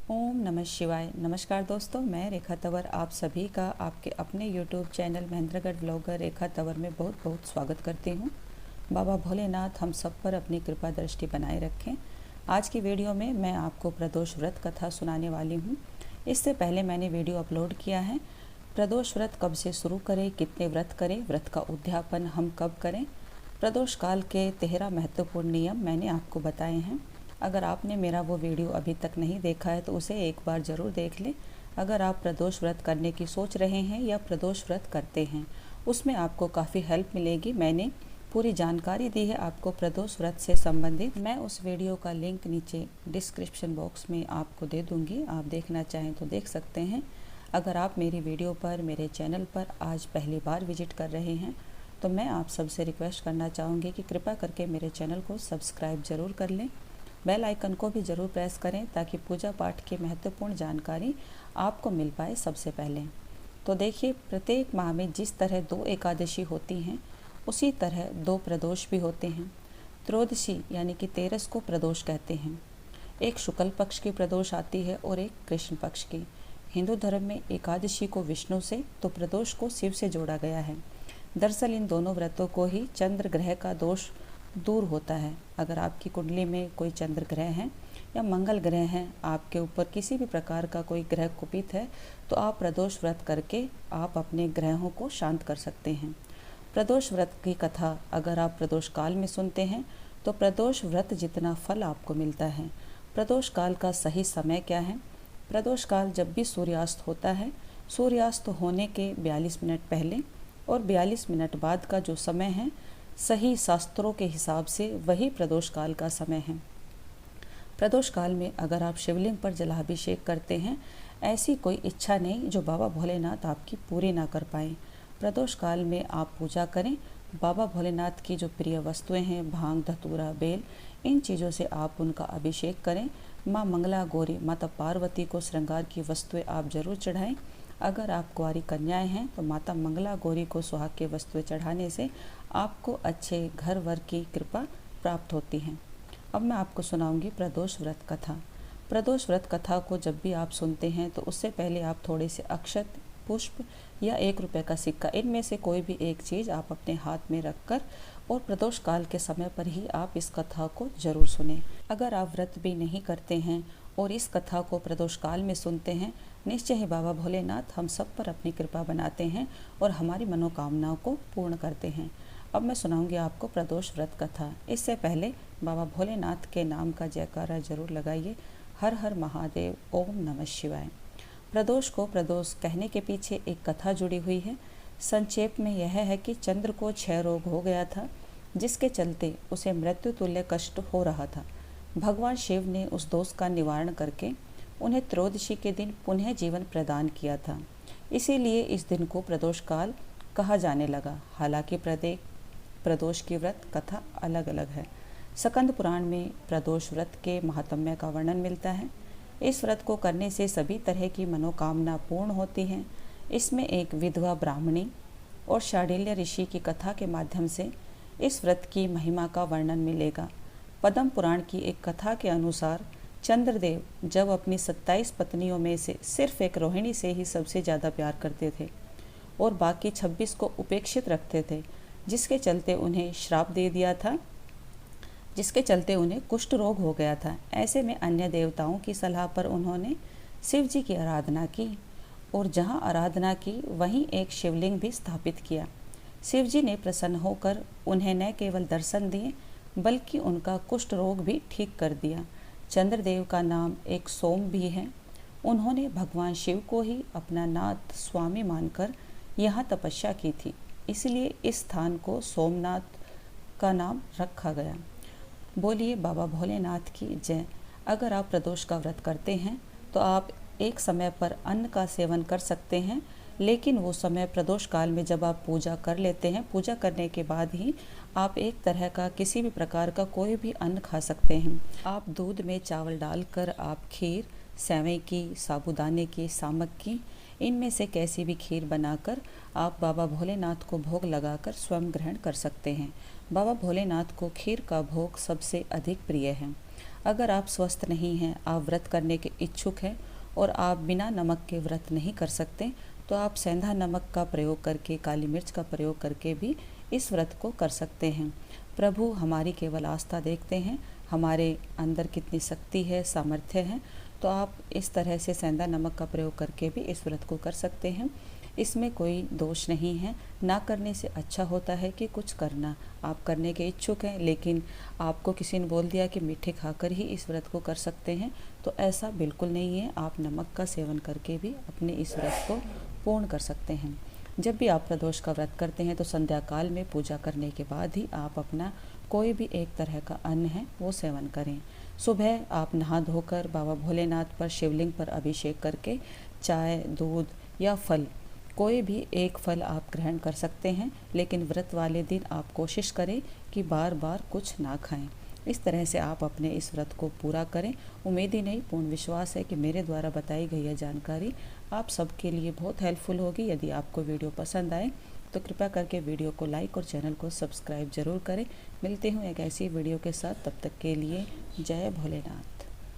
ओम नमः शिवाय। नमस्कार दोस्तों, मैं रेखा तंवर आप सभी का आपके अपने YouTube चैनल महेंद्रगढ़ व्लॉगर रेखा तंवर में बहुत बहुत स्वागत करती हूँ। बाबा भोलेनाथ हम सब पर अपनी कृपा दृष्टि बनाए रखें। आज की वीडियो में मैं आपको प्रदोष व्रत कथा सुनाने वाली हूँ। इससे पहले मैंने वीडियो अपलोड किया है। प्रदोष व्रत कब से शुरू करें, कितने व्रत करें, व्रत का उद्यापन हम कब करें, प्रदोष काल के 13 महत्वपूर्ण नियम मैंने आपको बताए हैं। अगर आपने मेरा वो वीडियो अभी तक नहीं देखा है तो उसे एक बार ज़रूर देख लें। अगर आप प्रदोष व्रत करने की सोच रहे हैं या प्रदोष व्रत करते हैं, उसमें आपको काफ़ी हेल्प मिलेगी। मैंने पूरी जानकारी दी है आपको प्रदोष व्रत से संबंधित। मैं उस वीडियो का लिंक नीचे डिस्क्रिप्शन बॉक्स में आपको दे दूँगी, आप देखना चाहें तो देख सकते हैं। अगर आप मेरी वीडियो पर, मेरे चैनल पर आज पहली बार विजिट कर रहे हैं तो मैं आप सबसे रिक्वेस्ट करना चाहूँगी कि कृपया करके मेरे चैनल को सब्सक्राइब ज़रूर कर लें। बेल आइकन को भी ज़रूर प्रेस करें ताकि पूजा पाठ की महत्वपूर्ण जानकारी आपको मिल पाए सबसे पहले। तो देखिए, प्रत्येक माह में जिस तरह 2 एकादशी होती हैं, उसी तरह 2 प्रदोष भी होते हैं। त्रयोदशी यानी कि 13 को प्रदोष कहते हैं। एक शुक्ल पक्ष की प्रदोष आती है और एक कृष्ण पक्ष की। हिंदू धर्म में एकादशी को विष्णु से तो प्रदोष को शिव से जोड़ा गया है। दरअसल इन दोनों व्रतों को ही चंद्र ग्रह का दोष दूर होता है। अगर आपकी कुंडली में कोई चंद्र ग्रह है या मंगल ग्रह है, आपके ऊपर किसी भी प्रकार का कोई ग्रह कुपित है, तो आप प्रदोष व्रत करके आप अपने ग्रहों को शांत कर सकते हैं। प्रदोष व्रत की कथा अगर आप प्रदोष काल में सुनते हैं तो प्रदोष व्रत जितना फल आपको मिलता है। प्रदोष काल का सही समय क्या है? प्रदोष काल जब भी सूर्यास्त होता है, सूर्यास्त होने के 42 मिनट पहले और 42 मिनट बाद का जो समय है, सही शास्त्रों के हिसाब से वही प्रदोष काल का समय है। प्रदोष काल में अगर आप शिवलिंग पर जलाभिषेक करते हैं, ऐसी कोई इच्छा नहीं जो बाबा भोलेनाथ आपकी पूरी ना कर पाएँ। प्रदोष काल में आप पूजा करें। बाबा भोलेनाथ की जो प्रिय वस्तुएं हैं, भांग, धतूरा, बेल, इन चीज़ों से आप उनका अभिषेक करें। माँ मंगला गौरी, माता पार्वती को श्रृंगार की वस्तुएं आप जरूर चढ़ाएं। अगर आप कुंवारी कन्याएं हैं तो माता मंगला गौरी को सुहाग की वस्तुएं चढ़ाने से आपको अच्छे घर वर की कृपा प्राप्त होती है। अब मैं आपको सुनाऊंगी प्रदोष व्रत कथा। प्रदोष व्रत कथा को जब भी आप सुनते हैं तो उससे पहले आप थोड़े से अक्षत, पुष्प या 1 रुपये का सिक्का, इनमें से कोई भी एक चीज़ आप अपने हाथ में रखकर और प्रदोष काल के समय पर ही आप इस कथा को जरूर सुनें। अगर आप व्रत भी नहीं करते हैं और इस कथा को प्रदोष काल में सुनते हैं, निश्चय ही बाबा भोलेनाथ हम सब पर अपनी कृपा बनाते हैं और हमारी मनोकामनाओं को पूर्ण करते हैं। अब मैं सुनाऊंगी आपको प्रदोष व्रत कथा। इससे पहले बाबा भोलेनाथ के नाम का जयकारा जरूर लगाइए। हर हर महादेव, ओम नमः शिवाय। प्रदोष को प्रदोष कहने के पीछे एक कथा जुड़ी हुई है। संक्षेप में यह है कि चंद्र को क्षय रोग हो गया था, जिसके चलते उसे मृत्यु तुल्य कष्ट हो रहा था। भगवान शिव ने उस दोष का निवारण करके उन्हें त्रयोदशी के दिन पुनः जीवन प्रदान किया था। इसीलिए इस दिन को प्रदोष काल कहा जाने लगा। हालांकि प्रत्येक प्रदोष की व्रत कथा अलग अलग है। स्कंद पुराण में प्रदोष व्रत के महात्म्य का वर्णन मिलता है। इस व्रत को करने से सभी तरह की मनोकामना पूर्ण होती हैं। इसमें एक विधवा ब्राह्मणी और शांडिल्य ऋषि की कथा के माध्यम से इस व्रत की महिमा का वर्णन मिलेगा। पद्म पुराण की एक कथा के अनुसार चंद्रदेव जब अपनी 27 पत्नियों में से सिर्फ एक रोहिणी से ही सबसे ज़्यादा प्यार करते थे और बाकी 26 को उपेक्षित रखते थे, जिसके चलते उन्हें श्राप दे दिया था, जिसके चलते उन्हें कुष्ठ रोग हो गया था। ऐसे में अन्य देवताओं की सलाह पर उन्होंने शिव जी की आराधना की और जहाँ आराधना की वहीं एक शिवलिंग भी स्थापित किया। शिव जी ने प्रसन्न होकर उन्हें न केवल दर्शन दिए बल्कि उनका कुष्ठ रोग भी ठीक कर दिया। चंद्रदेव का नाम एक सोम भी है। उन्होंने भगवान शिव को ही अपना नाथ स्वामी मानकर यहाँ तपस्या की थी, इसलिए इस स्थान को सोमनाथ का नाम रखा गया। बोलिए बाबा भोलेनाथ की जय। अगर आप प्रदोष का व्रत करते हैं तो आप एक समय पर अन्न का सेवन कर सकते हैं, लेकिन वो समय प्रदोष काल में जब आप पूजा कर लेते हैं, पूजा करने के बाद ही आप एक तरह का किसी भी प्रकार का कोई भी अन्न खा सकते हैं। आप दूध में चावल डालकर आप खीर, सेवई की, साबूदाने की, सामक की, इनमें से कैसी भी खीर बनाकर आप बाबा भोलेनाथ को भोग लगाकर स्वयं ग्रहण कर सकते हैं। बाबा भोलेनाथ को खीर का भोग सबसे अधिक प्रिय है। अगर आप स्वस्थ नहीं हैं, आप व्रत करने के इच्छुक हैं और आप बिना नमक के व्रत नहीं कर सकते, तो आप सेंधा नमक का प्रयोग करके, काली मिर्च का प्रयोग करके भी इस व्रत को कर सकते हैं। प्रभु हमारी केवल आस्था देखते हैं, हमारे अंदर कितनी शक्ति है, सामर्थ्य है। तो आप इस तरह से सेंधा नमक का प्रयोग करके भी इस व्रत को कर सकते हैं। इसमें कोई दोष नहीं है, ना करने से अच्छा होता है कि कुछ करना। आप करने के इच्छुक हैं लेकिन आपको किसी ने बोल दिया कि मीठे खाकर ही इस व्रत को कर सकते हैं, तो ऐसा बिल्कुल नहीं है। आप नमक का सेवन करके भी अपने इस व्रत को पूर्ण कर सकते हैं। जब भी आप प्रदोष का व्रत करते हैं तो संध्या काल में पूजा करने के बाद ही आप अपना कोई भी एक तरह का अन्न है वो सेवन करें। सुबह आप नहा धोकर बाबा भोलेनाथ पर, शिवलिंग पर अभिषेक करके चाय, दूध या फल, कोई भी एक फल आप ग्रहण कर सकते हैं, लेकिन व्रत वाले दिन आप कोशिश करें कि बार बार कुछ ना खाएं। इस तरह से आप अपने इस व्रत को पूरा करें। उम्मीद ही नहीं, पूर्ण विश्वास है कि मेरे द्वारा बताई गई यह जानकारी आप सबके लिए बहुत हेल्पफुल होगी। यदि आपको वीडियो पसंद आए तो कृपया करके वीडियो को लाइक और चैनल को सब्सक्राइब जरूर करें। मिलते हूँ एक ऐसी वीडियो के साथ, तब तक के लिए जय भोलेनाथ।